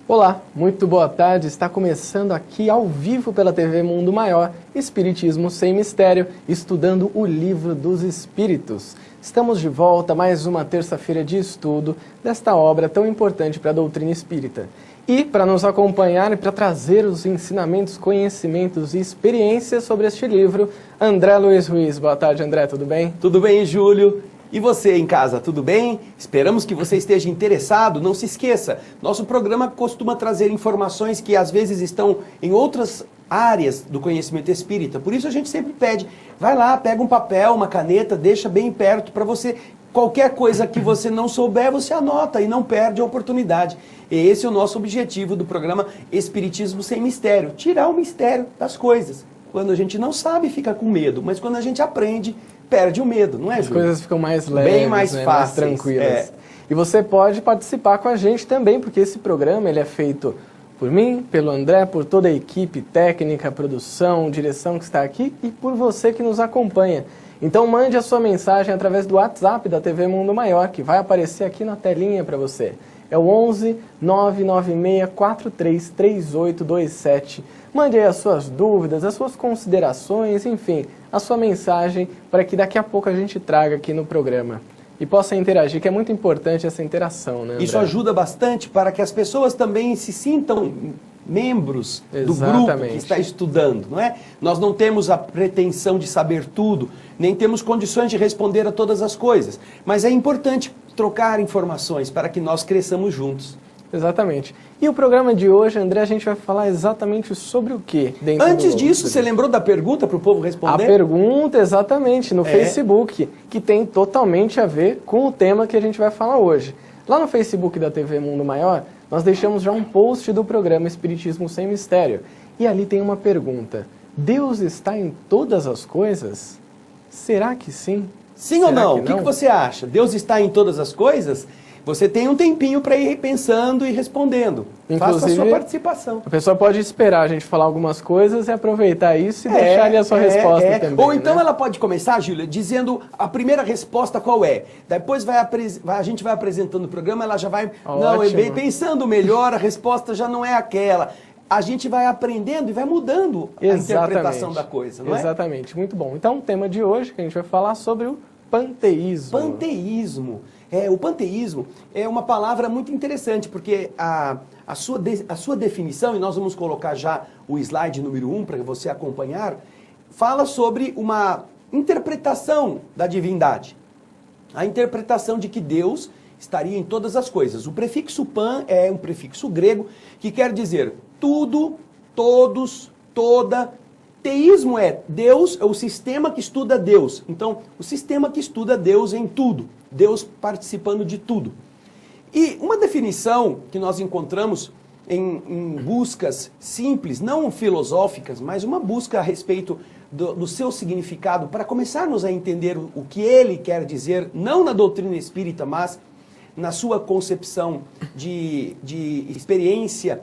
Olá, muito boa tarde. Está começando aqui ao vivo pela TV Mundo Maior, Espiritismo Sem Mistério, estudando o Livro dos Espíritos. Estamos de volta mais uma terça-feira de estudo desta obra tão importante para a doutrina espírita. E para nos acompanhar e para trazer os ensinamentos, conhecimentos e experiências sobre este livro, André Luiz Ruiz. Boa tarde, André, tudo bem? Tudo bem, Júlio? E você em casa, tudo bem? Esperamos que você esteja interessado. Não se esqueça, nosso programa costuma trazer informações que às vezes estão em outras áreas do conhecimento espírita. Por isso a gente sempre pede, vai lá, pega um papel, uma caneta, deixa bem perto para você. Qualquer coisa que você não souber, você anota e não perde a oportunidade. E esse é o nosso objetivo do programa Espiritismo Sem Mistério, tirar o mistério das coisas. Quando a gente não sabe, fica com medo, mas quando a gente aprende, perde o medo, não é, Júlio? As coisas ficam mais leves, bem mais né? fáceis, mais tranquilas. E você pode participar com a gente também, porque esse programa ele é feito por mim, pelo André, por toda a equipe técnica, produção, direção que está aqui e por você que nos acompanha. Então mande a sua mensagem através do WhatsApp da TV Mundo Maior, que vai aparecer aqui na telinha para você. É o 11 996 43 3827. Mande aí as suas dúvidas, as suas considerações, enfim, a sua mensagem para que daqui a pouco a gente traga aqui no programa. E possa interagir, que é muito importante essa interação, né, André? Isso ajuda bastante para que as pessoas também se sintam membros do grupo que está estudando, não é? Nós não temos a pretensão de saber tudo, nem temos condições de responder a todas as coisas, mas é importante trocar informações para que nós cresçamos juntos. Exatamente. E o programa de hoje, André, a gente vai falar exatamente sobre o quê? Antes disso, você lembrou da pergunta para o povo responder? A pergunta, exatamente, no Facebook, que tem totalmente a ver com o tema que a gente vai falar hoje. Lá no Facebook da TV Mundo Maior, nós deixamos já um post do programa Espiritismo Sem Mistério. E ali tem uma pergunta. Deus está em todas as coisas? Será que sim? Sim ou não? O que você acha? Deus está em todas as coisas? Você tem um tempinho para ir pensando e respondendo. Inclusive, faça a sua participação. A pessoa pode esperar a gente falar algumas coisas e aproveitar isso e deixar ali a sua resposta também. Ou então né? ela pode começar, Júlia, dizendo a primeira resposta qual é. Depois a gente vai apresentando o programa, ela já vai pensando melhor, a resposta já não é aquela. A gente vai aprendendo e vai mudando a interpretação da coisa, não é? Exatamente, muito bom. Então o tema de hoje que a gente vai falar sobre o panteísmo. Panteísmo. O panteísmo é uma palavra muito interessante, porque a sua definição, e nós vamos colocar já o slide número 1 para você acompanhar, fala sobre uma interpretação da divindade. A interpretação de que Deus estaria em todas as coisas. O prefixo pan é um prefixo grego que quer dizer tudo, todos, toda. Teísmo é Deus, é o sistema que estuda Deus. Então, o sistema que estuda Deus em tudo. Deus participando de tudo. E uma definição que nós encontramos em buscas simples, não filosóficas, mas uma busca a respeito do seu significado, para começarmos a entender o que ele quer dizer, não na doutrina espírita, mas na sua concepção de experiência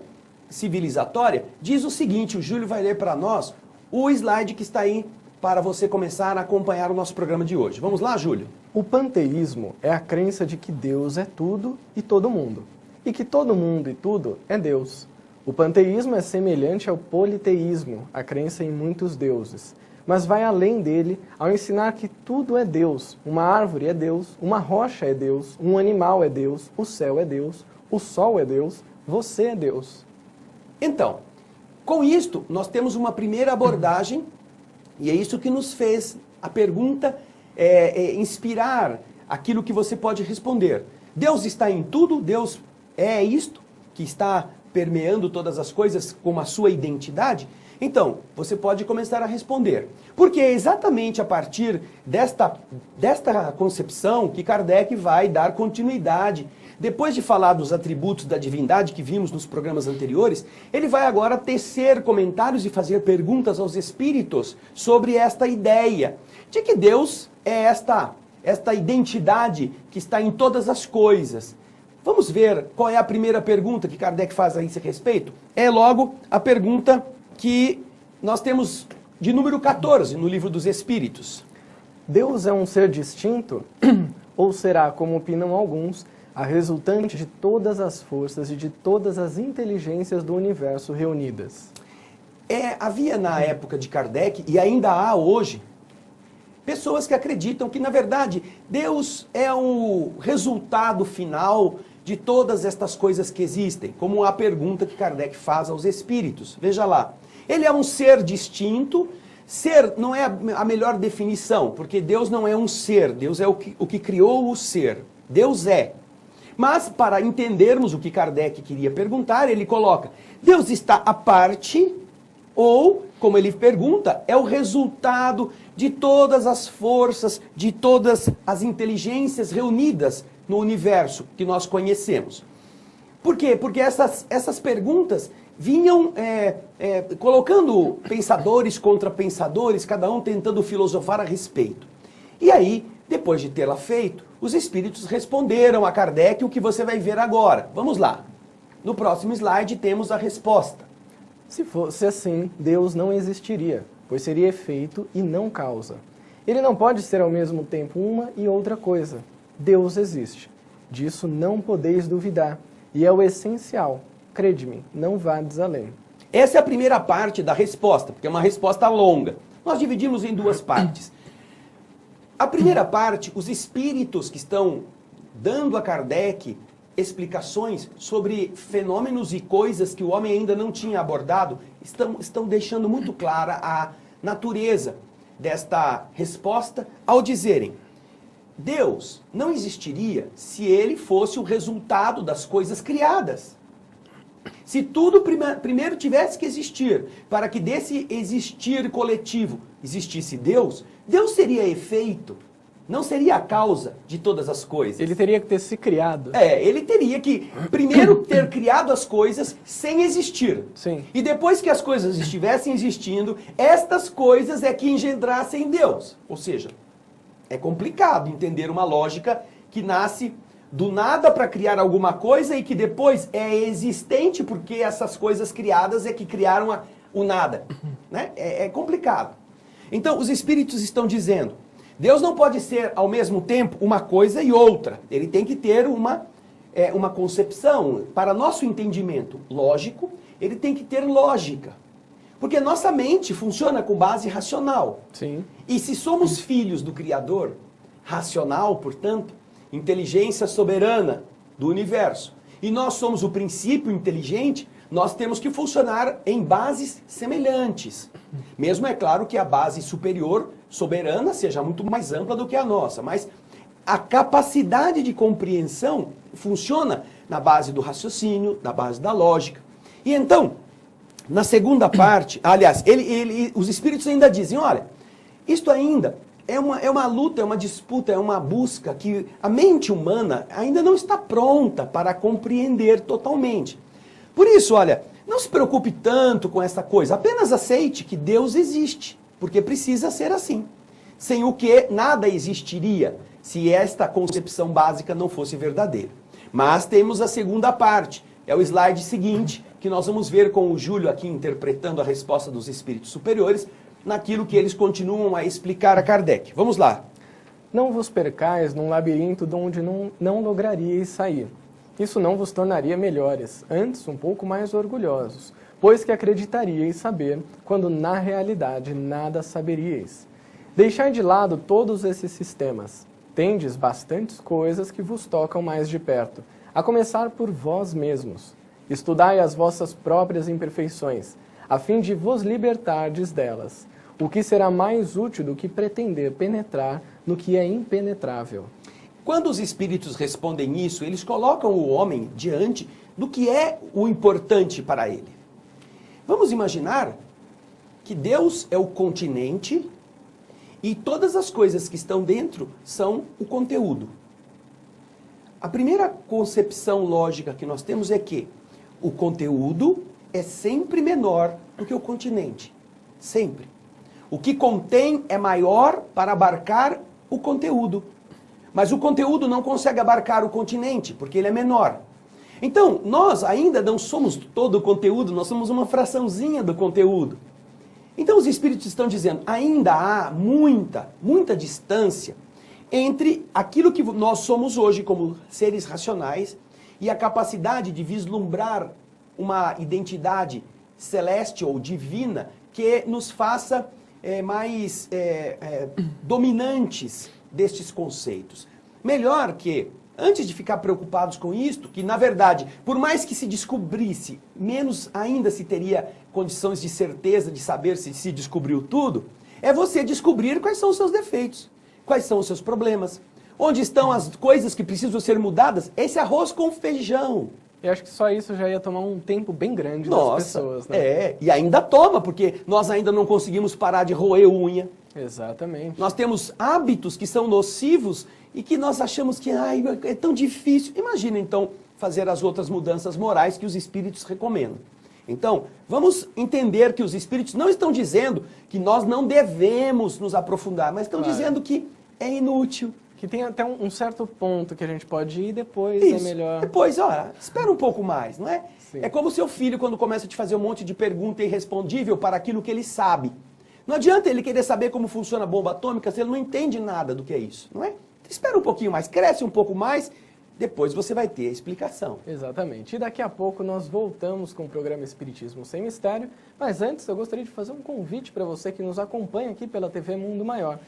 civilizatória, diz o seguinte, o Júlio vai ler para nós o slide que está aí para você começar a acompanhar o nosso programa de hoje. Vamos lá, Júlio? O panteísmo é a crença de que Deus é tudo e todo mundo, e que todo mundo e tudo é Deus. O panteísmo é semelhante ao politeísmo, a crença em muitos deuses, mas vai além dele ao ensinar que tudo é Deus. Uma árvore é Deus, uma rocha é Deus, um animal é Deus, o céu é Deus, o sol é Deus, você é Deus. Então, com isto, nós temos uma primeira abordagem, e é isso que nos fez a pergunta inspirar aquilo que você pode responder. Deus está em tudo? Deus é isto que está permeando todas as coisas como a sua identidade? Então, você pode começar a responder. Porque é exatamente a partir desta concepção que Kardec vai dar continuidade. Depois de falar dos atributos da divindade que vimos nos programas anteriores, ele vai agora tecer comentários e fazer perguntas aos espíritos sobre esta ideia de que Deus é esta identidade que está em todas as coisas. Vamos ver qual é a primeira pergunta que Kardec faz a esse respeito? É logo a pergunta que nós temos de número 14 no Livro dos Espíritos. Deus é um ser distinto? Ou será, como opinam alguns, a resultante de todas as forças e de todas as inteligências do universo reunidas? Havia na época de Kardec, e ainda há hoje, pessoas que acreditam que, na verdade, Deus é o resultado final de todas estas coisas que existem, como a pergunta que Kardec faz aos espíritos. Veja lá, ele é um ser distinto. Ser não é a melhor definição, porque Deus não é um ser, Deus é o que criou o ser. Deus é. Mas, para entendermos o que Kardec queria perguntar, ele coloca, Deus está à parte, ou, como ele pergunta, é o resultado de todas as forças, de todas as inteligências reunidas no universo que nós conhecemos. Por quê? Porque essas perguntas vinham colocando pensadores contra pensadores, cada um tentando filosofar a respeito. E aí, depois de tê-la feito, os espíritos responderam a Kardec o que você vai ver agora. Vamos lá. No próximo slide temos a resposta. Se fosse assim, Deus não existiria, pois seria efeito e não causa. Ele não pode ser ao mesmo tempo uma e outra coisa. Deus existe. Disso não podeis duvidar, e é o essencial. Crede-me, não vades além. Essa é a primeira parte da resposta, porque é uma resposta longa. Nós dividimos em duas partes. A primeira parte, os espíritos que estão dando a Kardec explicações sobre fenômenos e coisas que o homem ainda não tinha abordado, estão deixando muito clara a natureza desta resposta ao dizerem: Deus não existiria se ele fosse o resultado das coisas criadas. Se tudo primeiro tivesse que existir, para que desse existir coletivo existisse Deus, Deus seria efeito, não seria a causa de todas as coisas. Ele teria que ter se criado. Ele teria que primeiro ter criado as coisas sem existir. Sim. E depois que as coisas estivessem existindo, estas coisas é que engendrassem Deus. Ou seja, é complicado entender uma lógica que nasce do nada para criar alguma coisa e que depois é existente porque essas coisas criadas é que criaram o nada. Né? É complicado. Então, os espíritos estão dizendo, Deus não pode ser ao mesmo tempo uma coisa e outra. Ele tem que ter uma concepção, para nosso entendimento lógico, ele tem que ter lógica. Porque nossa mente funciona com base racional. Sim. E se somos filhos do Criador, racional, portanto, inteligência soberana do universo, e nós somos o princípio inteligente, nós temos que funcionar em bases semelhantes. Mesmo é claro que a base superior, soberana, seja muito mais ampla do que a nossa, mas a capacidade de compreensão funciona na base do raciocínio, na base da lógica. E então, na segunda parte, aliás, os espíritos ainda dizem, olha, isto ainda é uma luta, é uma disputa, é uma busca que a mente humana ainda não está pronta para compreender totalmente. Por isso, olha, não se preocupe tanto com essa coisa, apenas aceite que Deus existe, porque precisa ser assim. Sem o que nada existiria, se esta concepção básica não fosse verdadeira. Mas temos a segunda parte, é o slide seguinte, que nós vamos ver com o Júlio aqui interpretando a resposta dos espíritos superiores, naquilo que eles continuam a explicar a Kardec. Vamos lá. Não vos percais num labirinto de onde não lograríeis sair. Isso não vos tornaria melhores, antes um pouco mais orgulhosos, pois que acreditaríeis saber, quando na realidade nada saberíeis. Deixai de lado todos esses sistemas. Tendes bastantes coisas que vos tocam mais de perto, a começar por vós mesmos. Estudai as vossas próprias imperfeições, a fim de vos libertardes delas, o que será mais útil do que pretender penetrar no que é impenetrável. Quando os espíritos respondem isso, eles colocam o homem diante do que é o importante para ele. Vamos imaginar que Deus é o continente e todas as coisas que estão dentro são o conteúdo. A primeira concepção lógica que nós temos é que o conteúdo é sempre menor do que o continente. Sempre. O que contém é maior para abarcar o conteúdo. mas o conteúdo não consegue abarcar o continente, porque ele é menor. Então, nós ainda não somos todo o conteúdo, nós somos uma fraçãozinha do conteúdo. Então os espíritos estão dizendo, ainda há muita distância entre aquilo que nós somos hoje como seres racionais e a capacidade de vislumbrar uma identidade celeste ou divina que nos faça mais dominantes destes conceitos. Melhor que, antes de ficar preocupados com isto, que na verdade, por mais que se descobrisse, menos ainda se teria condições de certeza de saber se descobriu tudo, é você descobrir quais são os seus defeitos, quais são os seus problemas, onde estão as coisas que precisam ser mudadas, esse arroz com feijão. Eu acho que só isso já ia tomar um tempo bem grande das pessoas, né? E ainda toma, porque nós ainda não conseguimos parar de roer unha. Exatamente. Nós temos hábitos que são nocivos e que nós achamos que é tão difícil. Imagina, então, fazer as outras mudanças morais que os espíritos recomendam. Então, vamos entender que os espíritos não estão dizendo que nós não devemos nos aprofundar, mas estão dizendo que é inútil. Que tem até um certo ponto que a gente pode ir depois, Isso. é melhor... Depois, espera um pouco mais, não é? Sim. É como o seu filho quando começa a te fazer um monte de pergunta irrespondível para aquilo que ele sabe. Não adianta ele querer saber como funciona a bomba atômica se ele não entende nada do que é isso, não é? Espera um pouquinho mais, cresce um pouco mais, depois você vai ter a explicação. Exatamente. E daqui a pouco nós voltamos com o programa Espiritismo Sem Mistério, mas antes eu gostaria de fazer um convite para você que nos acompanha aqui pela TV Mundo Maior.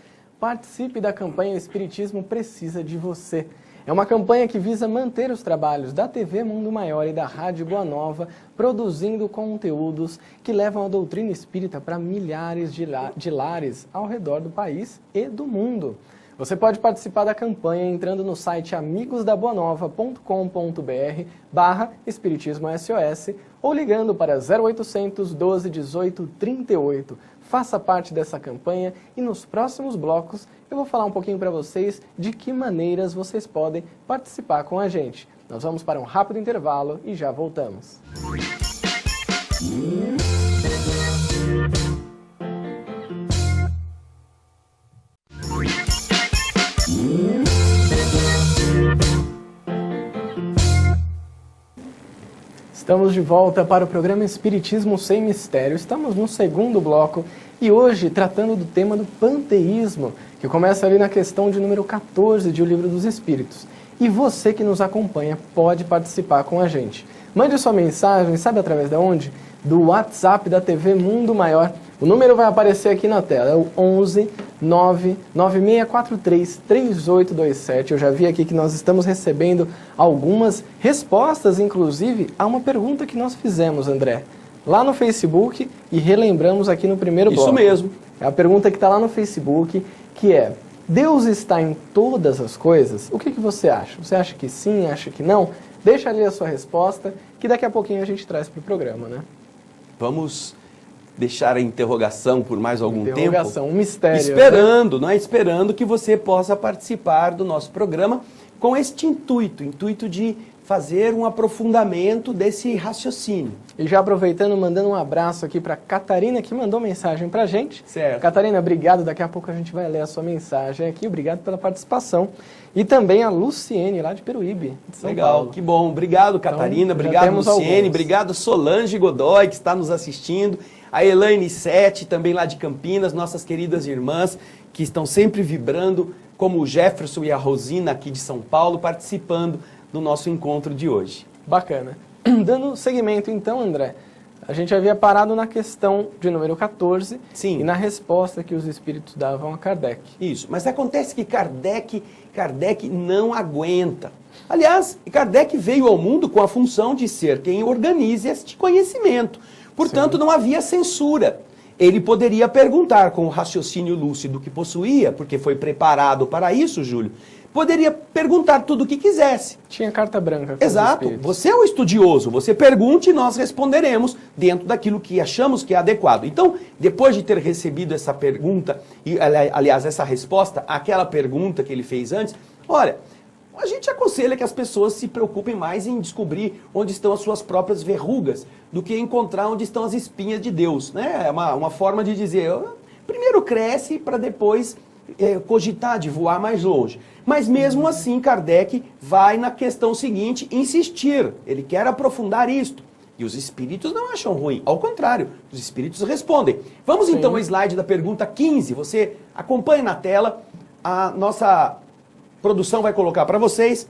Participe da campanha Espiritismo Precisa de Você. É uma campanha que visa manter os trabalhos da TV Mundo Maior e da Rádio Boa Nova, produzindo conteúdos que levam a doutrina espírita para milhares de lares ao redor do país e do mundo. Você pode participar da campanha entrando no site amigosdaboanova.com.br/espiritismo-SOS ou ligando para 0800 12 18 38. Faça parte dessa campanha e nos próximos blocos eu vou falar um pouquinho para vocês de que maneiras vocês podem participar com a gente. Nós vamos para um rápido intervalo e já voltamos. Estamos de volta para o programa Espiritismo Sem Mistério. Estamos no segundo bloco e hoje tratando do tema do panteísmo, que começa ali na questão de número 14 de O Livro dos Espíritos. E você que nos acompanha pode participar com a gente. Mande sua mensagem, sabe através de onde? Do WhatsApp da TV Mundo Maior. O número vai aparecer aqui na tela, é o 11 99643 3827. Eu já vi aqui que nós estamos recebendo algumas respostas, inclusive, a uma pergunta que nós fizemos, André, lá no Facebook e relembramos aqui no primeiro bloco. Isso mesmo. É a pergunta que está lá no Facebook, que é: Deus está em todas as coisas? O que você acha? Você acha que sim, acha que não? Deixa ali a sua resposta, que daqui a pouquinho a gente traz para o programa, né? Vamos deixar a interrogação por mais algum tempo. Interrogação, um mistério. Esperando, não é? Esperando que você possa participar do nosso programa com este intuito de fazer um aprofundamento desse raciocínio. E já aproveitando, mandando um abraço aqui para Catarina, que mandou mensagem para a gente. Certo. Catarina, obrigado. Daqui a pouco a gente vai ler a sua mensagem aqui. Obrigado pela participação. E também a Luciene, lá de Peruíbe, de São Paulo. Que bom. Obrigado, Catarina. Então, obrigado, Luciene. Obrigado, Solange Godoy, que está nos assistindo. A Elaine Sete, também lá de Campinas, nossas queridas irmãs, que estão sempre vibrando, como o Jefferson e a Rosina, aqui de São Paulo, participando do nosso encontro de hoje. Bacana. Dando seguimento então, André, a gente havia parado na questão de número 14. Sim. E na resposta que os espíritos davam a Kardec. Isso, mas acontece que Kardec não aguenta. Aliás, Kardec veio ao mundo com a função de ser quem organize este conhecimento. Portanto, sim, não havia censura. Ele poderia perguntar com o raciocínio lúcido que possuía, porque foi preparado para isso, Júlio, poderia perguntar tudo o que quisesse. Tinha carta branca. Exato. Você é o estudioso, você pergunte e nós responderemos dentro daquilo que achamos que é adequado. Então, depois de ter recebido essa pergunta, e aliás, essa resposta àquela pergunta que ele fez antes, olha, a gente aconselha que as pessoas se preocupem mais em descobrir onde estão as suas próprias verrugas do que encontrar onde estão as espinhas de Deus, né? É uma forma de dizer, primeiro cresce para depois cogitar de voar mais longe. Mas mesmo assim, Kardec vai na questão seguinte insistir. Ele quer aprofundar isto. E os espíritos não acham ruim. Ao contrário, os espíritos respondem. Vamos então ao slide da pergunta 15. Você acompanha na tela. A nossa produção vai colocar para vocês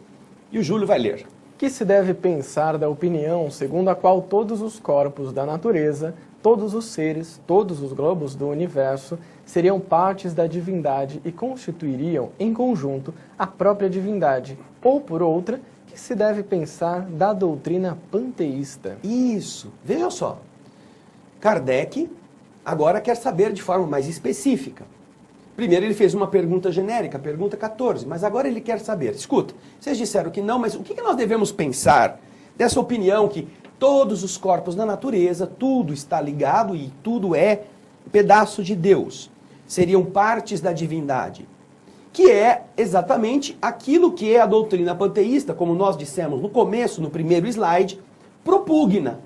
e o Júlio vai ler. Que se deve pensar da opinião segundo a qual todos os corpos da natureza, todos os seres, todos os globos do universo seriam partes da divindade e constituiriam, em conjunto, a própria divindade? Ou, por outra, que se deve pensar da doutrina panteísta? Isso. Veja só. Kardec agora quer saber de forma mais específica. Primeiro ele fez uma pergunta genérica, pergunta 14, mas agora ele quer saber. Escuta, vocês disseram que não, mas o que nós devemos pensar dessa opinião que todos os corpos da natureza, tudo está ligado e tudo é pedaço de Deus, seriam partes da divindade, que é exatamente aquilo que a doutrina panteísta, como nós dissemos no começo, no primeiro slide, propugna.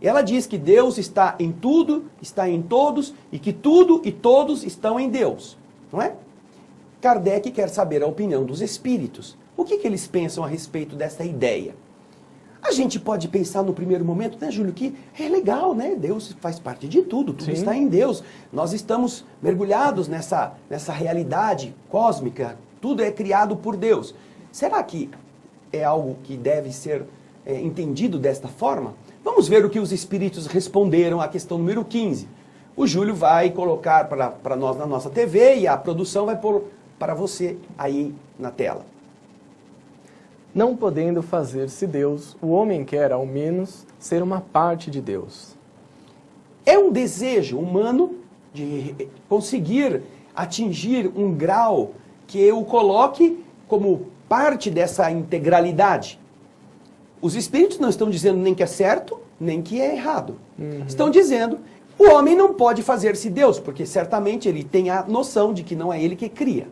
Ela diz que Deus está em tudo, está em todos e que tudo e todos estão em Deus. Não é? Kardec quer saber a opinião dos espíritos. O que eles pensam a respeito dessa ideia? A gente pode pensar no primeiro momento, né, Júlio, que é legal, né? Deus faz parte de tudo, tudo está em Deus. Nós estamos mergulhados nessa realidade cósmica, tudo é criado por Deus. Será que é algo que deve ser entendido desta forma? Vamos ver o que os espíritos responderam à questão número 15. O Júlio vai colocar para nós na nossa TV e a produção vai pôr para você aí na tela. Não podendo fazer-se Deus, o homem quer, ao menos, ser uma parte de Deus. É um desejo humano de conseguir atingir um grau que o coloque como parte dessa integralidade. Os espíritos não estão dizendo nem que é certo, nem que é errado. Estão dizendo... O homem não pode fazer-se Deus, porque certamente ele tem a noção de que não é ele que cria.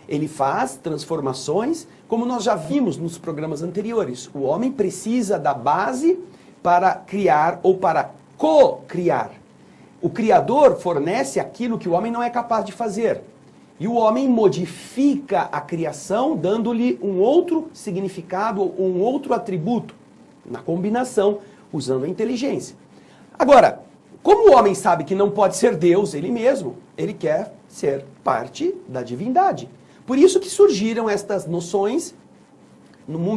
Ele faz transformações, como nós já vimos nos programas anteriores. O homem precisa da base para criar ou para co-criar. O Criador fornece aquilo que o homem não é capaz de fazer. E o homem modifica a criação, dando-lhe um outro significado, um outro atributo, na combinação, usando a inteligência. Agora, como o homem sabe que não pode ser Deus ele mesmo, ele quer ser parte da divindade. Por isso que surgiram estas noções,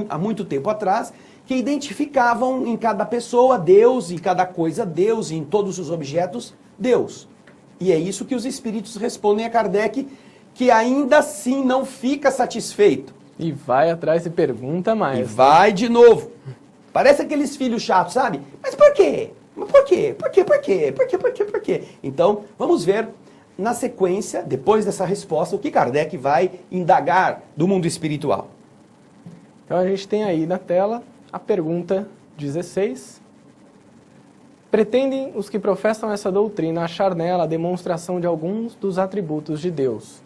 há muito tempo atrás, que identificavam em cada pessoa Deus, em cada coisa Deus, em todos os objetos Deus. E é isso que os espíritos respondem a Kardec, que ainda assim não fica satisfeito. E vai atrás e pergunta mais. E vai de novo. Parece aqueles filhos chatos, sabe? Mas por quê? Mas por quê? Por quê? Por quê? Por quê? Por quê? Por quê? Então, vamos ver na sequência, depois dessa resposta, o que Kardec vai indagar do mundo espiritual. Então a gente tem aí na tela a pergunta 16. Pretendem os que professam essa doutrina achar nela a demonstração de alguns dos atributos de Deus.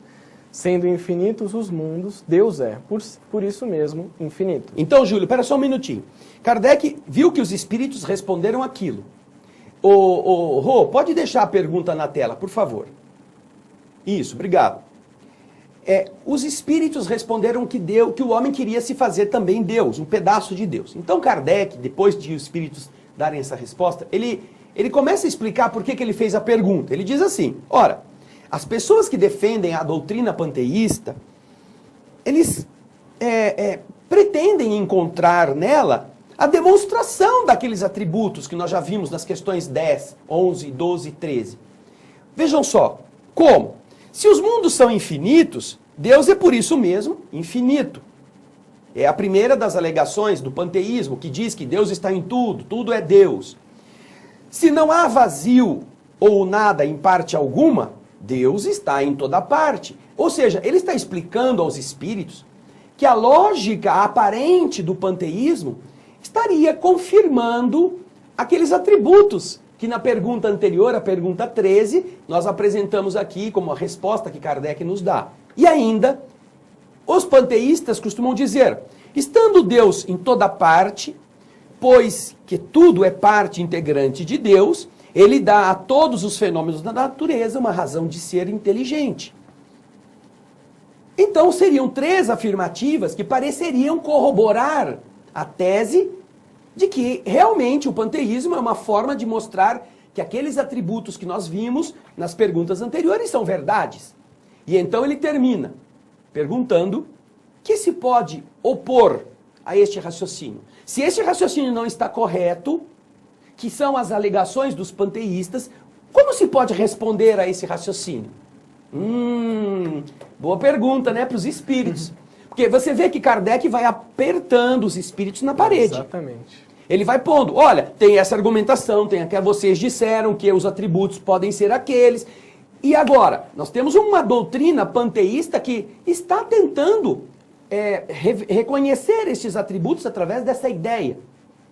Sendo infinitos os mundos, Deus é, por isso mesmo, infinito. Então, Júlio, espera só um minutinho. Kardec viu que os espíritos responderam aquilo. Rô, pode deixar a pergunta na tela, por favor. Isso, obrigado. Os espíritos responderam que o homem queria se fazer também Deus, um pedaço de Deus. Então Kardec, depois de os espíritos darem essa resposta, ele começa a explicar por que ele fez a pergunta. Ele diz assim, ora, as pessoas que defendem a doutrina panteísta, eles pretendem encontrar nela a demonstração daqueles atributos que nós já vimos nas questões 10, 11, 12 e 13. Vejam só, como? Se os mundos são infinitos, Deus é por isso mesmo infinito. É a primeira das alegações do panteísmo, que diz que Deus está em tudo, tudo é Deus. Se não há vazio ou nada em parte alguma, Deus está em toda parte. Ou seja, ele está explicando aos espíritos que a lógica aparente do panteísmo estaria confirmando aqueles atributos que na pergunta anterior, a pergunta 13, nós apresentamos aqui como a resposta que Kardec nos dá. E ainda, os panteístas costumam dizer, estando Deus em toda parte, pois que tudo é parte integrante de Deus, ele dá a todos os fenômenos da natureza uma razão de ser inteligente. Então seriam 3 afirmativas que pareceriam corroborar a tese de que realmente o panteísmo é uma forma de mostrar que aqueles atributos que nós vimos nas perguntas anteriores são verdades. E então ele termina perguntando que se pode opor a este raciocínio. Se este raciocínio não está correto, que são as alegações dos panteístas, como se pode responder a esse raciocínio? Boa pergunta, né, para os espíritos. Porque você vê que Kardec vai apertando os espíritos na parede. Exatamente. Ele vai pondo, olha, tem essa argumentação, tem aquela, vocês disseram que os atributos podem ser aqueles. E agora, nós temos uma doutrina panteísta que está tentando reconhecer estes atributos através dessa ideia.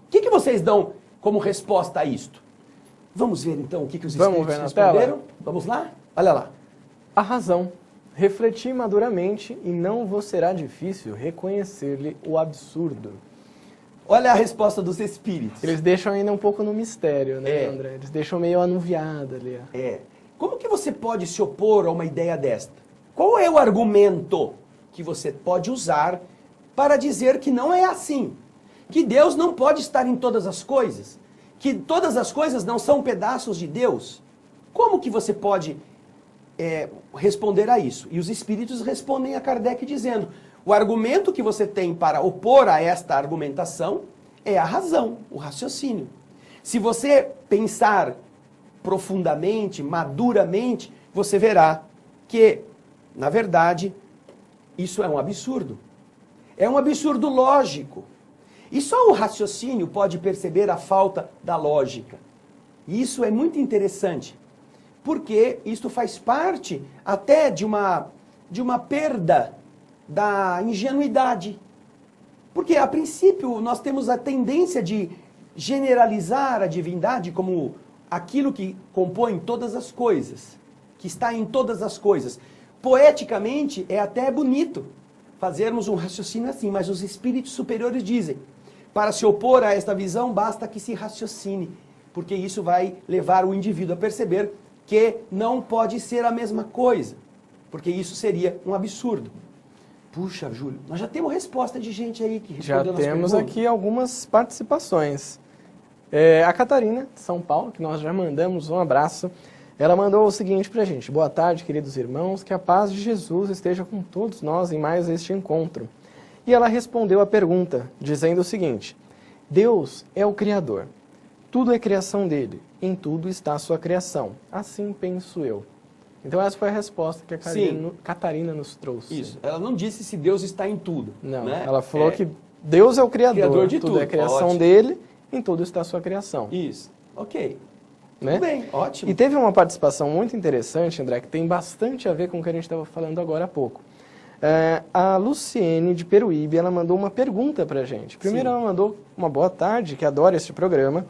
O que vocês dão como resposta a isto? Vamos ver então o que os espíritos responderam? Vamos lá? Olha lá. A razão. Refleti maduramente e não vos será difícil reconhecer-lhe o absurdo. Olha a resposta dos espíritos. Eles deixam ainda um pouco no mistério, né, André? Eles deixam meio anuviado ali. Como que você pode se opor a uma ideia desta? Qual é o argumento que você pode usar para dizer que não é assim? Que Deus não pode estar em todas as coisas? Que todas as coisas não são pedaços de Deus? Como que você pode responder a isso? E os espíritos respondem a Kardec dizendo: o argumento que você tem para opor a esta argumentação é a razão, o raciocínio. Se você pensar profundamente, maduramente, você verá que, na verdade, isso é um absurdo. É um absurdo lógico. E só o raciocínio pode perceber a falta da lógica. E isso é muito interessante, porque isto faz parte até de uma perda da ingenuidade. Porque, a princípio, nós temos a tendência de generalizar a divindade como aquilo que compõe todas as coisas, que está em todas as coisas. Poeticamente, é até bonito fazermos um raciocínio assim, mas os espíritos superiores dizem: para se opor a esta visão, basta que se raciocine, porque isso vai levar o indivíduo a perceber que não pode ser a mesma coisa, porque isso seria um absurdo. Puxa, Júlio, nós já temos resposta de gente aí que respondeu. Já temos aqui algumas participações. A Catarina, de São Paulo, que nós já mandamos um abraço, ela mandou o seguinte pra gente: boa tarde, queridos irmãos, que a paz de Jesus esteja com todos nós em mais este encontro. E ela respondeu a pergunta, dizendo o seguinte: Deus é o Criador, tudo é criação dele, em tudo está a sua criação, assim penso eu. Então essa foi a resposta que a Catarina nos trouxe. Isso, ela não disse se Deus está em tudo. Não, né? Ela falou que Deus é o Criador de tudo é criação ótimo. dele, em tudo está a sua criação. Isso, ok. Né? Tudo bem, ótimo. E teve uma participação muito interessante, André, que tem bastante a ver com o que a gente estava falando agora há pouco. A Luciene de Peruíbe, ela mandou uma pergunta pra gente. Primeiro, ela mandou uma boa tarde, que adora este programa.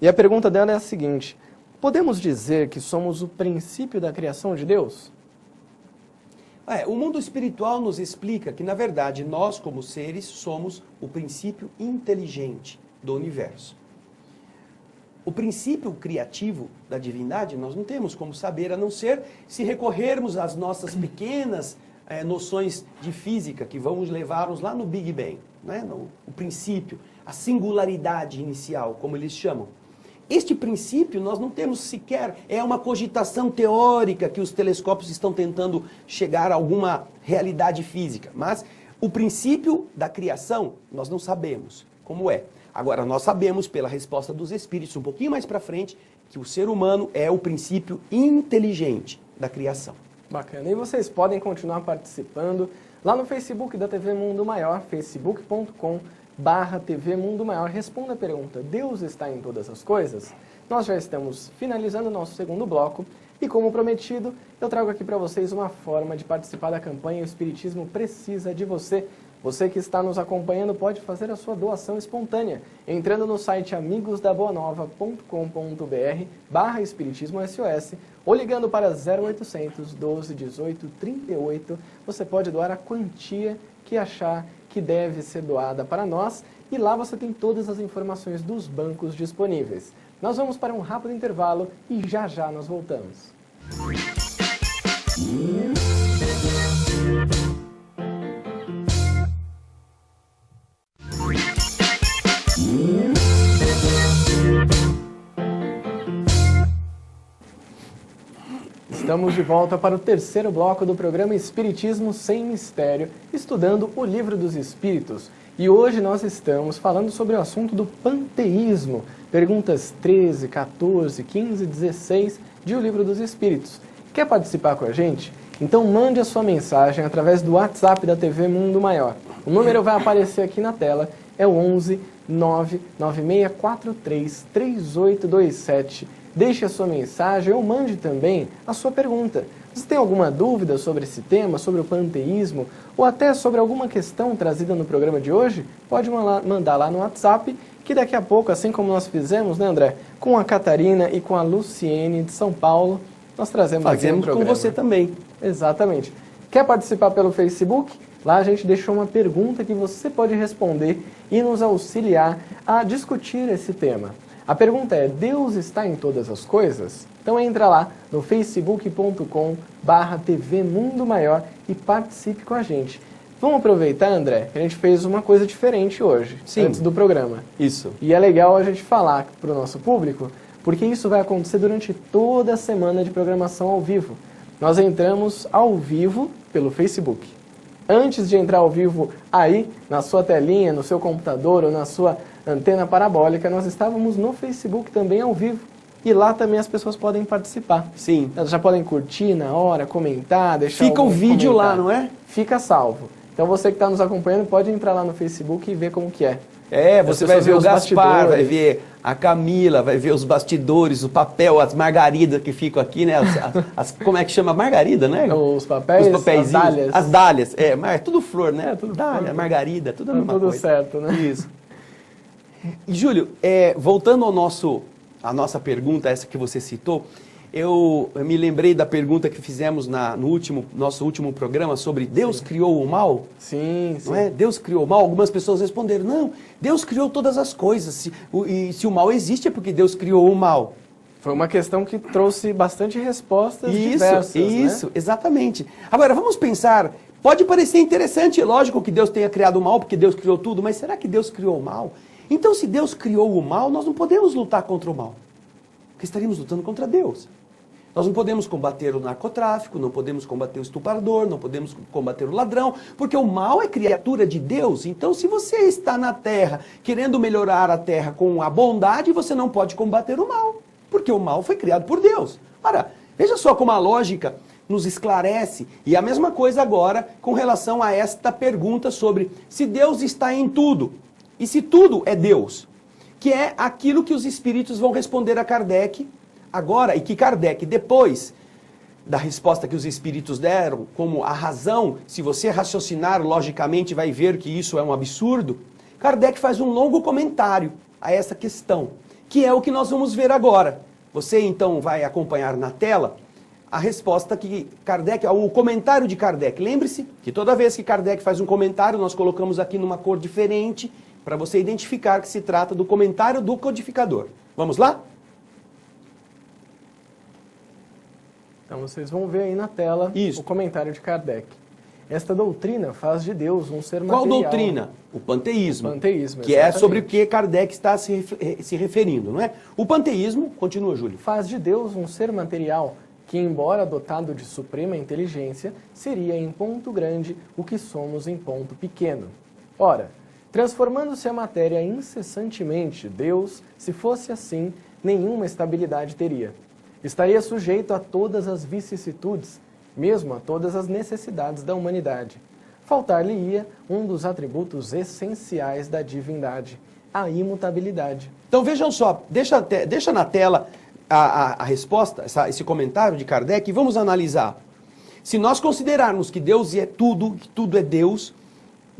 E a pergunta dela é a seguinte: podemos dizer que somos o princípio da criação de Deus? O mundo espiritual nos explica que, na verdade, nós, como seres, somos o princípio inteligente do universo. O princípio criativo da divindade nós não temos como saber, a não ser se recorrermos às nossas pequenas noções de física que vão levar-nos lá no Big Bang, né? O princípio, a singularidade inicial, como eles chamam. Este princípio nós não temos sequer, é uma cogitação teórica que os telescópios estão tentando chegar a alguma realidade física, mas o princípio da criação nós não sabemos como é. Agora, nós sabemos, pela resposta dos espíritos, um pouquinho mais para frente, que o ser humano é o princípio inteligente da criação. Bacana. E vocês podem continuar participando lá no Facebook da TV Mundo Maior, facebook.com/TV Mundo Maior. Responda a pergunta: Deus está em todas as coisas? Nós já estamos finalizando o nosso segundo bloco e, como prometido, eu trago aqui para vocês uma forma de participar da campanha O Espiritismo Precisa de Você. Você que está nos acompanhando pode fazer a sua doação espontânea, entrando no site amigosdaboanova.com.br/espiritismo-SOS ou ligando para 0800 12 18 38. Você pode doar a quantia que achar que deve ser doada para nós e lá você tem todas as informações dos bancos disponíveis. Nós vamos para um rápido intervalo e já já nós voltamos. Estamos de volta para o terceiro bloco do programa Espiritismo Sem Mistério, estudando o Livro dos Espíritos. E hoje nós estamos falando sobre o assunto do panteísmo, perguntas 13, 14, 15 e 16 de O Livro dos Espíritos. Quer participar com a gente? Então mande a sua mensagem através do WhatsApp da TV Mundo Maior. O número vai aparecer aqui na tela, é o 11 99643 3827. Deixe a sua mensagem ou mande também a sua pergunta. Você tem alguma dúvida sobre esse tema, sobre o panteísmo, ou até sobre alguma questão trazida no programa de hoje? Pode mandar lá no WhatsApp, que daqui a pouco, assim como nós fizemos, né, André? Com a Catarina e com a Luciene de São Paulo, nós trazemos aqui no programa. Com você também. Exatamente. Quer participar pelo Facebook? Lá a gente deixou uma pergunta que você pode responder e nos auxiliar a discutir esse tema. A pergunta é: Deus está em todas as coisas? Então entra lá no facebook.com/TV Mundo Maior e participe com a gente. Vamos aproveitar, André, que a gente fez uma coisa diferente hoje, antes do programa. Isso. E é legal a gente falar para o nosso público, porque isso vai acontecer durante toda a semana de programação ao vivo. Nós entramos ao vivo pelo Facebook. Antes de entrar ao vivo aí, na sua telinha, no seu computador ou na sua antena parabólica, nós estávamos no Facebook também ao vivo. E lá também as pessoas podem participar. Sim. Elas já podem curtir na hora, comentar, deixar Fica o vídeo lá, não é? Fica salvo. Então você que está nos acompanhando pode entrar lá no Facebook e ver como que é. É, você vai ver o Gaspar, bastidores. vai ver a Camila, vai ver os bastidores, o papel, as margaridas que ficam aqui, né? Como é que chama? Margarida, né? Os papéis, as dálias. As dálias, mas é tudo flor, né? É tudo dália, flor. Margarida, tudo a mesma tudo coisa. certo, né? Isso. E, Júlio, voltando à nossa pergunta, essa que você citou, eu me lembrei da pergunta que fizemos no nosso último programa sobre Deus criou o mal. Sim, sim. Não é? Deus criou o mal. Algumas pessoas responderam: não, Deus criou todas as coisas. E se o mal existe é porque Deus criou o mal. Foi uma questão que trouxe bastante respostas diversas, Isso, né? exatamente. Agora, vamos pensar, pode parecer interessante, lógico que Deus tenha criado o mal, porque Deus criou tudo, mas será que Deus criou o mal? Então, se Deus criou o mal, nós não podemos lutar contra o mal, porque estaríamos lutando contra Deus. Nós não podemos combater o narcotráfico, não podemos combater o estuprador, não podemos combater o ladrão, porque o mal é criatura de Deus. Então, se você está na terra querendo melhorar a terra com a bondade, você não pode combater o mal, porque o mal foi criado por Deus. Ora, veja só como a lógica nos esclarece. E a mesma coisa agora com relação a esta pergunta sobre se Deus está em tudo, e se tudo é Deus, que é aquilo que os espíritos vão responder a Kardec agora, e que Kardec, depois da resposta que os espíritos deram, como a razão, se você raciocinar logicamente vai ver que isso é um absurdo, Kardec faz um longo comentário a essa questão, que é o que nós vamos ver agora. Você então vai acompanhar na tela a resposta que Kardec, o comentário de Kardec. Lembre-se que toda vez que Kardec faz um comentário, nós colocamos aqui numa cor diferente, para você identificar que se trata do comentário do codificador. Vamos lá? Então vocês vão ver aí na tela o comentário de Kardec. Esta doutrina faz de Deus um ser material. Qual doutrina? O panteísmo. O panteísmo, que é sobre o que Kardec está se referindo, não é? O panteísmo, continua, Júlio. Faz de Deus um ser material que, embora dotado de suprema inteligência, seria em ponto grande o que somos em ponto pequeno. Ora, transformando-se a matéria incessantemente, Deus, se fosse assim, nenhuma estabilidade teria. Estaria sujeito a todas as vicissitudes, mesmo a todas as necessidades da humanidade. Faltar-lhe-ia um dos atributos essenciais da divindade, a imutabilidade. Então vejam só, deixa na tela a resposta, esse comentário de Kardec, e vamos analisar. Se nós considerarmos que Deus é tudo, que tudo é Deus,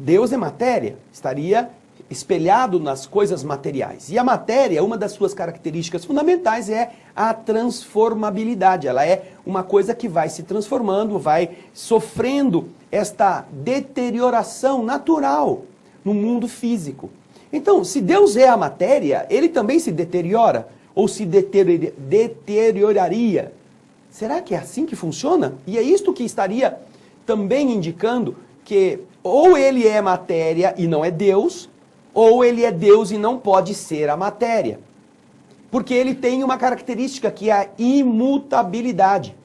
Deus é matéria, estaria espelhado nas coisas materiais. E a matéria, uma das suas características fundamentais é a transformabilidade. Ela é uma coisa que vai se transformando, vai sofrendo esta deterioração natural no mundo físico. Então, se Deus é a matéria, ele também se deteriora ou se deterioraria. Será que é assim que funciona? E é isto que estaria também indicando que ou ele é matéria e não é Deus, ou ele é Deus e não pode ser a matéria. Porque ele tem uma característica que é a imutabilidade.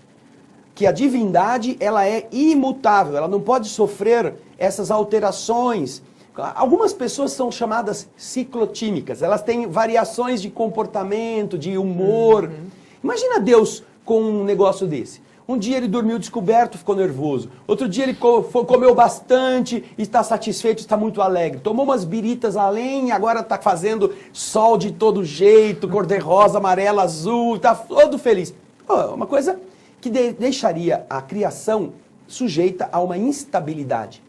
que a divindade ela é imutável, ela não pode sofrer essas alterações. Algumas pessoas são chamadas ciclotímicas, elas têm variações de comportamento, de humor. Imagina Deus com um negócio desse. Um dia ele dormiu descoberto, ficou nervoso. Outro dia ele comeu bastante, está satisfeito, está muito alegre. Tomou umas biritas além, agora está fazendo sol de todo jeito, cor-de-rosa, amarelo, azul, está todo feliz. Uma coisa que deixaria a criação sujeita a uma instabilidade.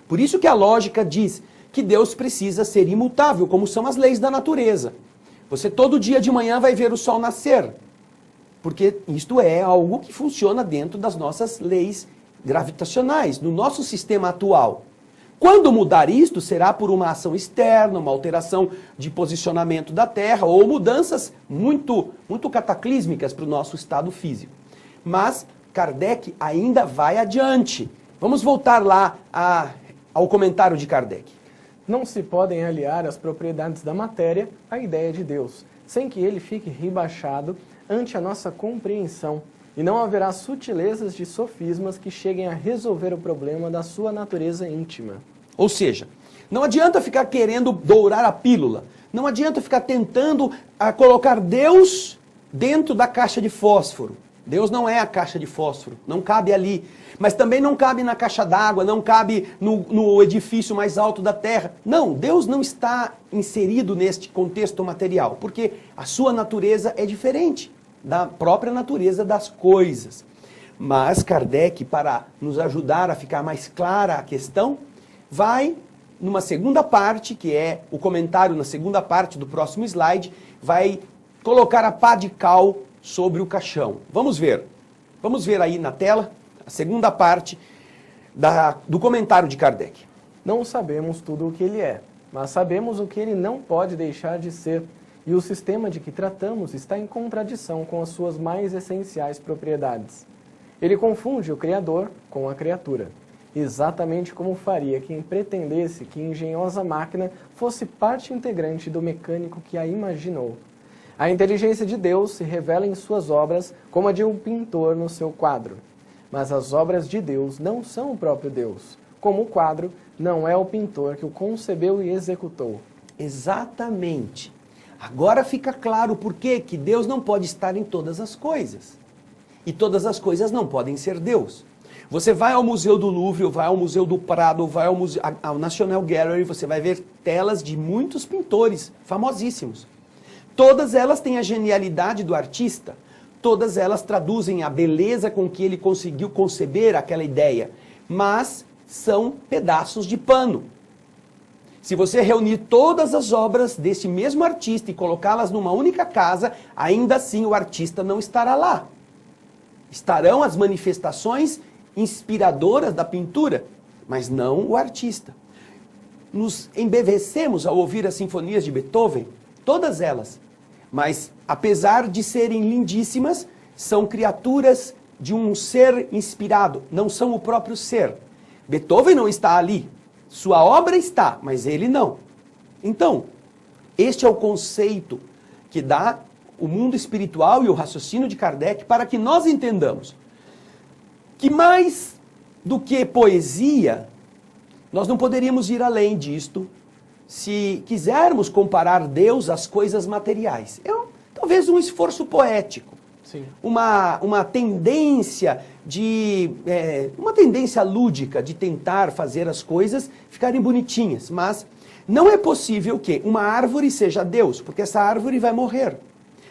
Por isso que a lógica diz que Deus precisa ser imutável, como são as leis da natureza. Você todo dia de manhã vai ver o sol nascer, porque isto é algo que funciona dentro das nossas leis gravitacionais, no nosso sistema atual. Quando mudar isto, será por uma ação externa, uma alteração de posicionamento da Terra, ou mudanças muito cataclísmicas para o nosso estado físico. Mas Kardec ainda vai adiante. Vamos voltar lá ao comentário de Kardec. Não se podem aliar as propriedades da matéria à ideia de Deus, sem que ele fique rebaixado ante a nossa compreensão, e não haverá sutilezas de sofismas que cheguem a resolver o problema da sua natureza íntima. Ou seja, não adianta ficar querendo dourar a pílula, não adianta ficar tentando colocar Deus dentro da caixa de fósforo. Deus não é a caixa de fósforo, não cabe ali. Mas também não cabe na caixa d'água, não cabe no edifício mais alto da terra. Não, Deus não está inserido neste contexto material, porque a sua natureza é diferente da própria natureza das coisas. Mas Kardec, para nos ajudar a ficar mais clara a questão, vai numa segunda parte, que é o comentário na segunda parte do próximo slide, vai colocar a pá de cal sobre o caixão. Vamos ver aí na tela a segunda parte do comentário de Kardec. Não sabemos tudo o que ele é, mas sabemos o que ele não pode deixar de ser, e o sistema de que tratamos está em contradição com as suas mais essenciais propriedades. Ele confunde o Criador com a criatura, exatamente como faria quem pretendesse que a engenhosa máquina fosse parte integrante do mecânico que a imaginou. A inteligência de Deus se revela em suas obras como a de um pintor no seu quadro. Mas as obras de Deus não são o próprio Deus, como o quadro não é o pintor que o concebeu e executou. Exatamente. Agora fica claro por que Deus não pode estar em todas as coisas. E todas as coisas não podem ser Deus. Você vai ao Museu do Louvre, ou vai ao Museu do Prado, ou vai ao National Gallery, você vai ver telas de muitos pintores famosíssimos. Todas elas têm a genialidade do artista, todas elas traduzem a beleza com que ele conseguiu conceber aquela ideia, mas são pedaços de pano. Se você reunir todas as obras desse mesmo artista e colocá-las numa única casa, ainda assim o artista não estará lá. Estarão as manifestações inspiradoras da pintura, mas não o artista. Nos embevecemos ao ouvir as sinfonias de Beethoven, todas elas. Mas, apesar de serem lindíssimas, são criaturas de um ser inspirado, não são o próprio ser. Beethoven não está ali, sua obra está, mas ele não. Então, este é o conceito que dá o mundo espiritual e o raciocínio de Kardec para que nós entendamos que mais do que poesia, nós não poderíamos ir além disto se quisermos comparar Deus às coisas materiais. Talvez um esforço poético. Sim. Uma tendência uma tendência lúdica de tentar fazer as coisas ficarem bonitinhas, mas não é possível que uma árvore seja Deus, porque essa árvore vai morrer.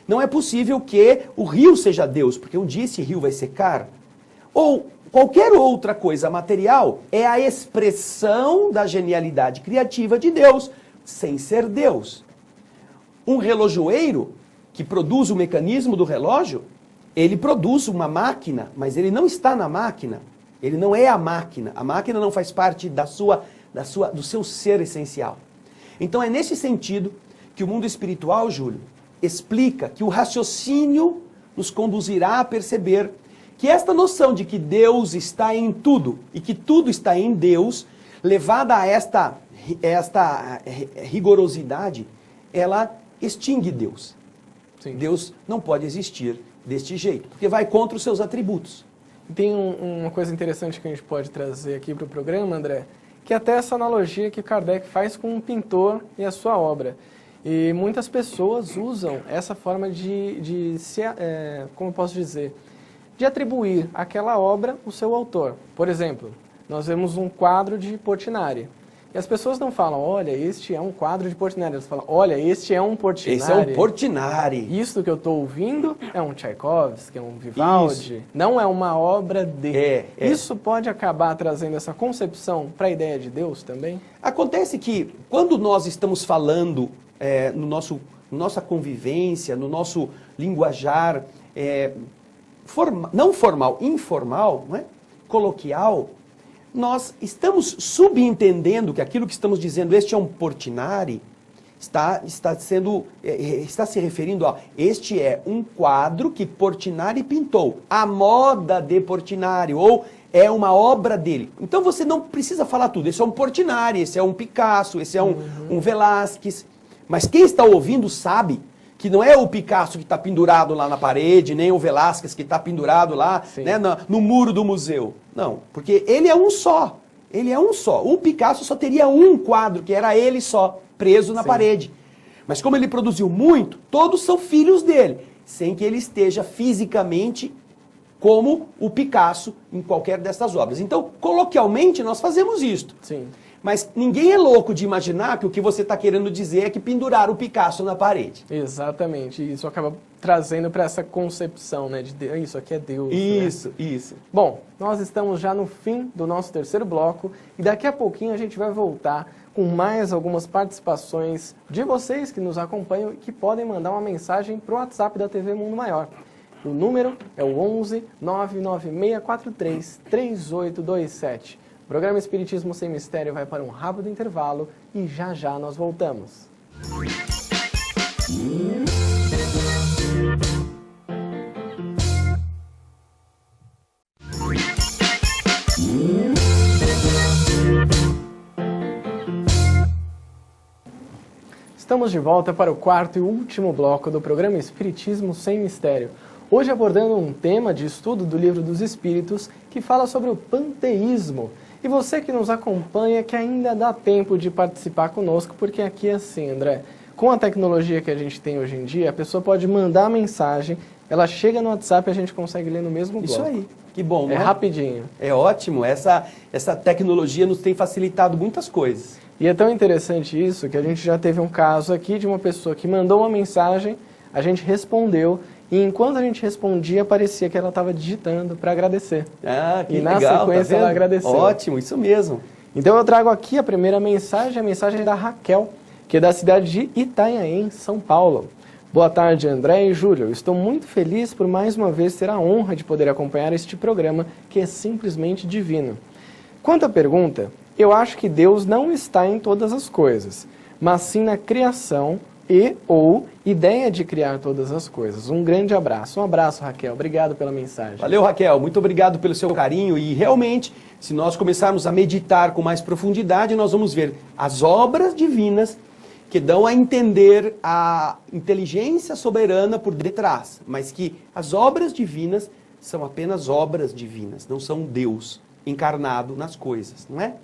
Não é possível que o rio seja Deus, porque um dia esse rio vai secar. Ou qualquer outra coisa material é a expressão da genialidade criativa de Deus, sem ser Deus. Um relojoeiro que produz o mecanismo do relógio, ele produz uma máquina, mas ele não está na máquina. Ele não é a máquina não faz parte do seu ser essencial. Então é nesse sentido que o mundo espiritual, Júlio, explica que o raciocínio nos conduzirá a perceber que esta noção de que Deus está em tudo e que tudo está em Deus, levada a esta rigorosidade, ela extingue Deus. Sim. Deus não pode existir deste jeito, porque vai contra os seus atributos. Tem uma coisa interessante que a gente pode trazer aqui para o programa, André, que é até essa analogia que Kardec faz com um pintor e a sua obra. E muitas pessoas usam essa forma como eu posso dizer, de atribuir àquela obra o seu autor. Por exemplo, nós vemos um quadro de Portinari. E as pessoas não falam, olha, este é um quadro de Portinari. Elas falam, olha, este é um Portinari. Esse é um Portinari. Isso que eu estou ouvindo é um Tchaikovsky, é um Vivaldi. Isso. Não é uma obra dele. Isso pode acabar trazendo essa concepção para a ideia de Deus também? Acontece que quando nós estamos falando nossa convivência, no nosso linguajar não formal, informal, não é? Coloquial, nós estamos subentendendo que aquilo que estamos dizendo, este é um Portinari, está se referindo a este é um quadro que Portinari pintou, a moda de Portinari, ou é uma obra dele. Então você não precisa falar tudo, esse é um Portinari, esse é um Picasso, esse é um Velázquez, mas quem está ouvindo sabe que não é o Picasso que está pendurado lá na parede, nem o Velázquez que está pendurado lá, né, no muro do museu. Não, porque ele é um só. Ele é um só. O Picasso só teria um quadro, que era ele só, preso na parede. Mas como ele produziu muito, todos são filhos dele, sem que ele esteja fisicamente como o Picasso em qualquer dessas obras. Então, coloquialmente, nós fazemos isto. Sim. Mas ninguém é louco de imaginar que o que você está querendo dizer é que penduraram o Picasso na parede. Exatamente. Isso acaba trazendo para essa concepção, né, de Deus. Isso aqui é Deus. Isso, isso. Bom, nós estamos já no fim do nosso terceiro bloco e daqui a pouquinho a gente vai voltar com mais algumas participações de vocês que nos acompanham e que podem mandar uma mensagem para o WhatsApp da TV Mundo Maior. O número é o 11 99643 3827. O programa Espiritismo Sem Mistério vai para um rápido intervalo e já já nós voltamos. Estamos de volta para o quarto e último bloco do programa Espiritismo Sem Mistério. Hoje abordando um tema de estudo do Livro dos Espíritos que fala sobre o panteísmo. E você que nos acompanha, que ainda dá tempo de participar conosco, porque aqui é assim, André, com a tecnologia que a gente tem hoje em dia, a pessoa pode mandar a mensagem, ela chega no WhatsApp e a gente consegue ler no mesmo bloco. Isso aí, que bom, né? É rapidinho. É ótimo, essa tecnologia nos tem facilitado muitas coisas. E é tão interessante isso que a gente já teve um caso aqui de uma pessoa que mandou uma mensagem, a gente respondeu, e enquanto a gente respondia, parecia que ela estava digitando para agradecer. Ah, que legal. E na sequência ela agradeceu. Ótimo, isso mesmo. Então eu trago aqui a primeira mensagem, a mensagem da Raquel, que é da cidade de Itanhaém, São Paulo. Boa tarde, André e Júlio. Eu estou muito feliz por mais uma vez ter a honra de poder acompanhar este programa, que é simplesmente divino. Quanto à pergunta, eu acho que Deus não está em todas as coisas, mas sim na criação ou ideia de criar todas as coisas. Um grande abraço. Um abraço, Raquel. Obrigado pela mensagem. Valeu, Raquel. Muito obrigado pelo seu carinho. E realmente, se nós começarmos a meditar com mais profundidade, nós vamos ver as obras divinas que dão a entender a inteligência soberana por detrás, mas que as obras divinas são apenas obras divinas, não são Deus encarnado nas coisas, não é?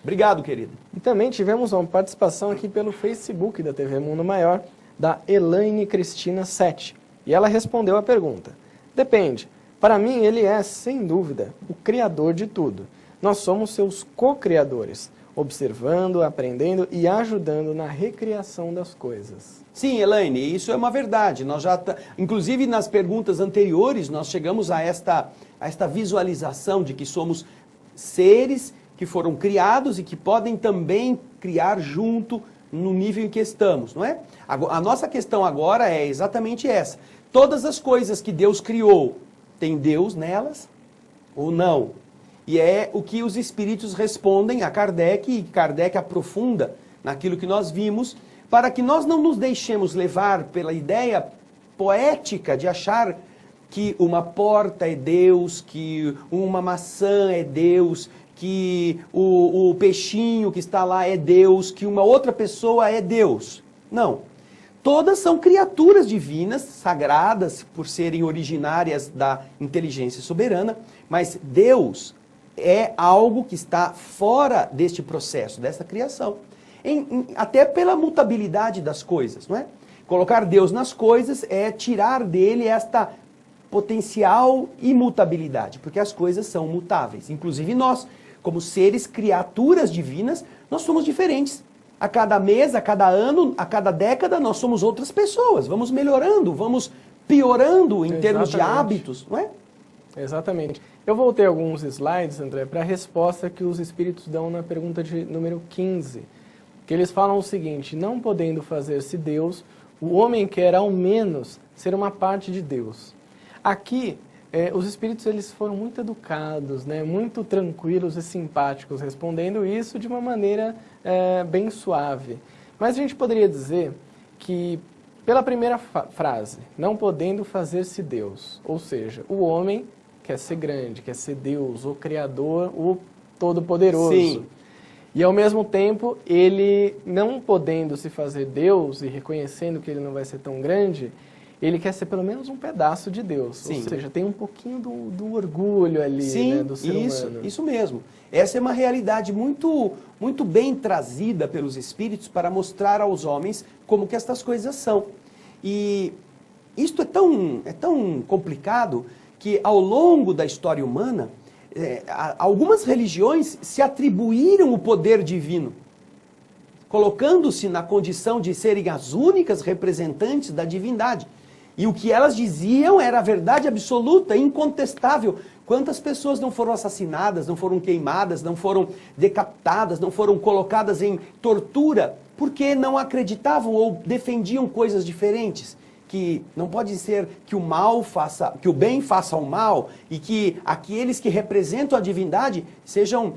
Obrigado, querida. E também tivemos uma participação aqui pelo Facebook da TV Mundo Maior, da Elaine Cristina 7. E ela respondeu a pergunta. Depende. Para mim, ele é, sem dúvida, o criador de tudo. Nós somos seus co-criadores, observando, aprendendo e ajudando na recriação das coisas. Sim, Elaine, isso é uma verdade. Nós inclusive, nas perguntas anteriores, nós chegamos a esta visualização de que somos seres que foram criados e que podem também criar junto no nível em que estamos, não é? A nossa questão agora é exatamente essa. Todas as coisas que Deus criou, tem Deus nelas ou não? E é o que os espíritos respondem a Kardec, e Kardec aprofunda naquilo que nós vimos, para que nós não nos deixemos levar pela ideia poética de achar que uma porta é Deus, que uma maçã é Deus, que o peixinho que está lá é Deus, que uma outra pessoa é Deus. Não. todas são criaturas divinas, sagradas, por serem originárias da inteligência soberana, mas Deus é algo que está fora deste processo, dessa criação. Até pela mutabilidade das coisas, não é? Colocar Deus nas coisas é tirar dele esta potencial imutabilidade, porque as coisas são mutáveis. Inclusive nós, como seres, criaturas divinas, nós somos diferentes. A cada mês, a cada ano, a cada década, nós somos outras pessoas. Vamos melhorando, vamos piorando em termos de hábitos, não é? Exatamente. Eu voltei alguns slides, André, para a resposta que os espíritos dão na pergunta de número 15. Que eles falam o seguinte: não podendo fazer-se Deus, o homem quer ao menos ser uma parte de Deus. Aqui, os espíritos eles foram muito educados, né, muito tranquilos e simpáticos, respondendo isso de uma maneira bem suave. Mas a gente poderia dizer que, pela primeira frase, não podendo fazer-se Deus, ou seja, o homem quer ser grande, quer ser Deus, o Criador, o Todo-Poderoso. Sim. E, ao mesmo tempo, ele, não podendo se fazer Deus e reconhecendo que ele não vai ser tão grande, ele quer ser pelo menos um pedaço de Deus. Sim. Ou seja, tem um pouquinho do orgulho ali, sim, né, do ser humano. Isso mesmo. Essa é uma realidade muito, muito bem trazida pelos espíritos para mostrar aos homens como que estas coisas são. E isto é tão complicado que, ao longo da história humana, algumas religiões se atribuíram o poder divino, colocando-se na condição de serem as únicas representantes da divindade. E o que elas diziam era a verdade absoluta, incontestável. Quantas pessoas não foram assassinadas, não foram queimadas, não foram decapitadas, não foram colocadas em tortura, porque não acreditavam ou defendiam coisas diferentes? Que não pode ser que o bem faça o mal e que aqueles que representam a divindade sejam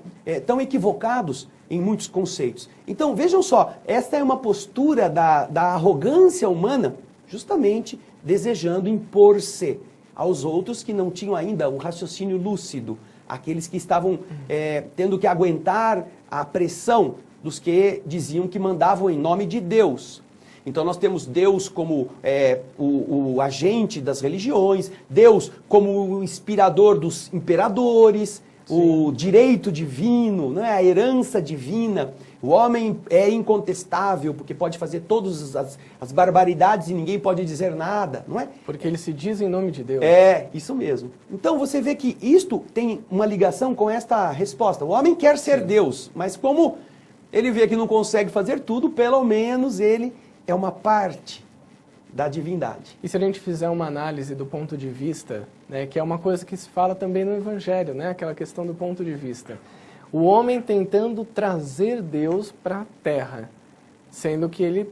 tão equivocados em muitos conceitos. Então, vejam só, esta é uma postura da arrogância humana, justamente desejando impor-se aos outros que não tinham ainda um raciocínio lúcido, aqueles que estavam tendo que aguentar a pressão dos que diziam que mandavam em nome de Deus. Então nós temos Deus como o agente das religiões, Deus como o inspirador dos imperadores, sim, o direito divino, né, a herança divina. O homem é incontestável porque pode fazer todas as barbaridades e ninguém pode dizer nada, não é? Porque ele se diz em nome de Deus. É, isso mesmo. Então você vê que isto tem uma ligação com esta resposta. O homem quer ser sim, Deus, mas como ele vê que não consegue fazer tudo, pelo menos ele é uma parte da divindade. E se a gente fizer uma análise do ponto de vista, né, que é uma coisa que se fala também no Evangelho, né, aquela questão do ponto de vista. O homem tentando trazer Deus para a Terra, sendo que ele,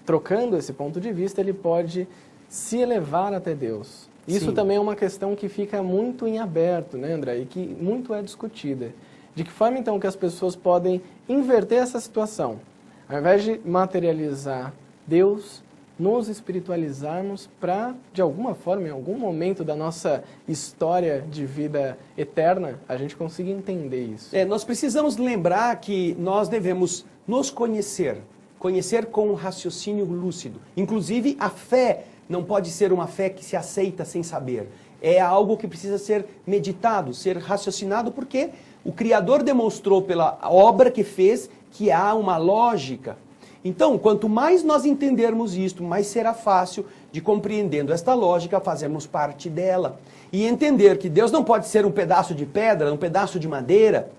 trocando esse ponto de vista, ele pode se elevar até Deus. Isso sim, também é uma questão que fica muito em aberto, né, André, e que muito é discutida. De que forma, então, que as pessoas podem inverter essa situação? Ao invés de materializar Deus, nos espiritualizarmos para, de alguma forma, em algum momento da nossa história de vida eterna, a gente consiga entender isso. Nós precisamos lembrar que nós devemos nos conhecer com um raciocínio lúcido. Inclusive, a fé não pode ser uma fé que se aceita sem saber. É algo que precisa ser meditado, ser raciocinado, porque o Criador demonstrou pela obra que fez que há uma lógica. Então, quanto mais nós entendermos isto, mais será fácil de, compreendendo esta lógica, fazermos parte dela. E entender que Deus não pode ser um pedaço de pedra, um pedaço de madeira,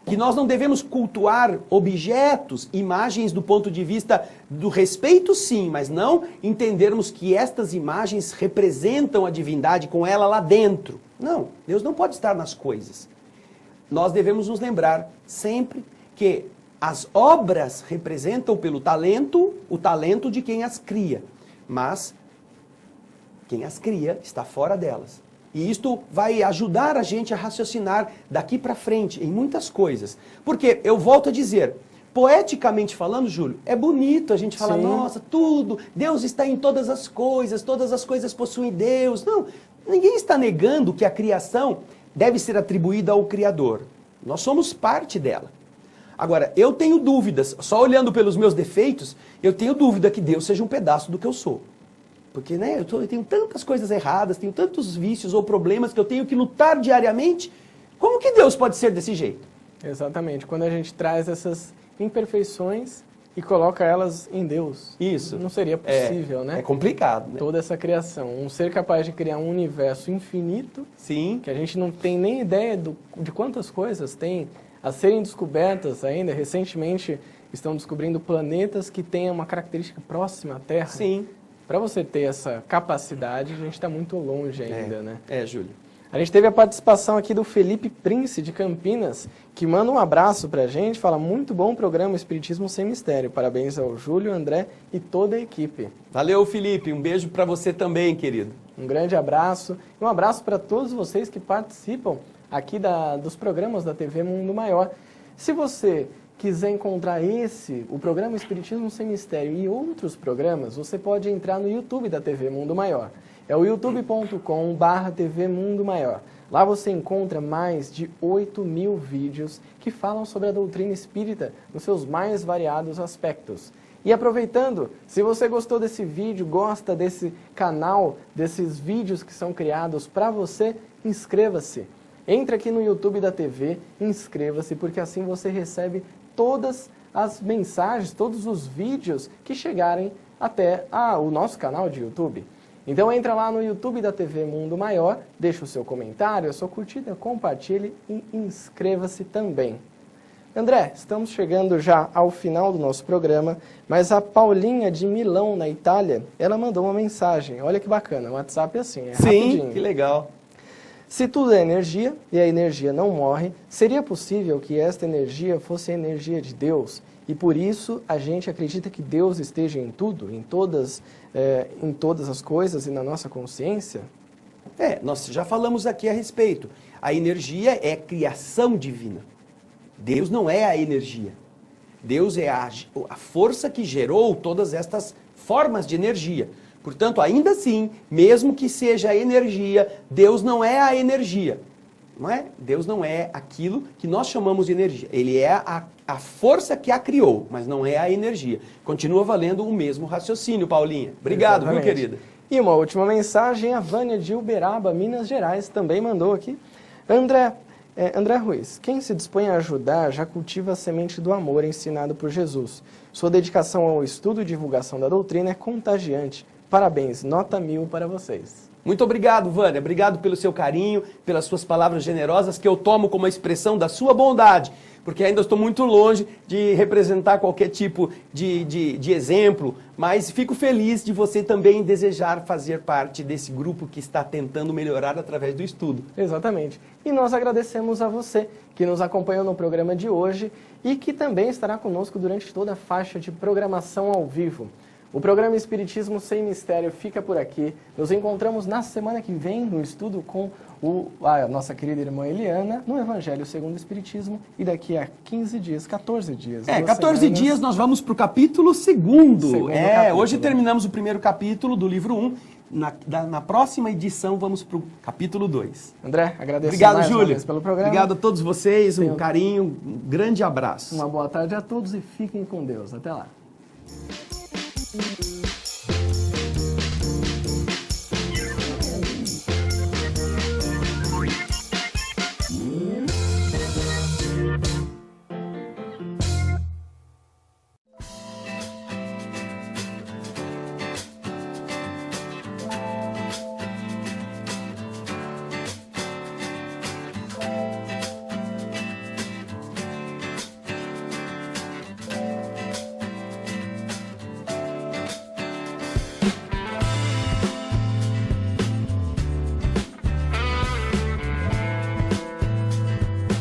que nós não devemos cultuar objetos, imagens do ponto de vista do respeito, sim, mas não entendermos que estas imagens representam a divindade com ela lá dentro. Não, Deus não pode estar nas coisas. Nós devemos nos lembrar sempre que as obras representam pelo talento, o talento de quem as cria, mas quem as cria está fora delas. E isto vai ajudar a gente a raciocinar daqui para frente em muitas coisas. Porque, eu volto a dizer, poeticamente falando, Júlio, é bonito a gente falar, sim, nossa, tudo, Deus está em todas as coisas possuem Deus. Não, ninguém está negando que a criação deve ser atribuída ao Criador. Nós somos parte dela. Agora, eu tenho dúvidas, só olhando pelos meus defeitos, eu tenho dúvida que Deus seja um pedaço do que eu sou. Porque né, eu tenho tantas coisas erradas, tenho tantos vícios ou problemas que eu tenho que lutar diariamente. Como que Deus pode ser desse jeito? Exatamente. Quando a gente traz essas imperfeições e coloca elas em Deus. Isso. Não seria possível, né? É complicado, né? Toda essa criação. Um ser capaz de criar um universo infinito, Sim. que a gente não tem nem ideia de quantas coisas tem a serem descobertas ainda. Recentemente estão descobrindo planetas que têm uma característica próxima à Terra. Sim. Para você ter essa capacidade, a gente está muito longe ainda, né? Júlio. A gente teve a participação aqui do Felipe Prince, de Campinas, que manda um abraço pra gente, fala, muito bom programa Espiritismo Sem Mistério. Parabéns ao Júlio, André e toda a equipe. Valeu, Felipe. Um beijo para você também, querido. Um grande abraço. E um abraço para todos vocês que participam aqui dos programas da TV Mundo Maior. Se você quiser encontrar o programa Espiritismo Sem Mistério e outros programas, você pode entrar no YouTube da TV Mundo Maior. É o youtube.com/TV Mundo Maior. Lá você encontra mais de 8.000 vídeos que falam sobre a doutrina espírita nos seus mais variados aspectos. E aproveitando, se você gostou desse vídeo, gosta desse canal, desses vídeos que são criados para você, inscreva-se. Entre aqui no YouTube da TV, inscreva-se, porque assim você recebe todas as mensagens, todos os vídeos que chegarem até o nosso canal de YouTube. Então entra lá no YouTube da TV Mundo Maior, deixa o seu comentário, a sua curtida, compartilhe e inscreva-se também. André, estamos chegando já ao final do nosso programa, mas a Paulinha de Milão, na Itália, ela mandou uma mensagem. Olha que bacana, o WhatsApp é assim, rapidinho. Sim, que legal. Se tudo é energia e a energia não morre, seria possível que esta energia fosse a energia de Deus? E por isso a gente acredita que Deus esteja em tudo, em todas as coisas e na nossa consciência? Nós já falamos aqui a respeito. A energia é criação divina. Deus não é a energia. Deus é a força que gerou todas estas formas de energia. Portanto, ainda assim, mesmo que seja a energia, Deus não é a energia. Não é? Deus não é aquilo que nós chamamos de energia. Ele é a força que a criou, mas não é a energia. Continua valendo o mesmo raciocínio, Paulinha. Obrigado, Exatamente. Viu, querida? E uma última mensagem, a Vânia de Uberaba, Minas Gerais, também mandou aqui. André Ruiz, quem se dispõe a ajudar já cultiva a semente do amor ensinado por Jesus. Sua dedicação ao estudo e divulgação da doutrina é contagiante. Parabéns, nota 1000 para vocês. Muito obrigado, Vânia. Obrigado pelo seu carinho, pelas suas palavras generosas, que eu tomo como uma expressão da sua bondade, porque ainda estou muito longe de representar qualquer tipo de exemplo, mas fico feliz de você também desejar fazer parte desse grupo que está tentando melhorar através do estudo. Exatamente. E nós agradecemos a você que nos acompanhou no programa de hoje e que também estará conosco durante toda a faixa de programação ao vivo. O programa Espiritismo Sem Mistério fica por aqui. Nos encontramos na semana que vem no estudo com a nossa querida irmã Eliana no Evangelho segundo o Espiritismo e daqui a 15 dias, 14 dias. 14 dias nós vamos para o capítulo 2º. Hoje terminamos o primeiro capítulo do livro 1. Na próxima edição vamos para o capítulo 2. André, agradeço Obrigado, mais Júlio. uma vez pelo programa. Obrigado a todos vocês, um carinho, um grande abraço. Uma boa tarde a todos e fiquem com Deus. Até lá. Thank you.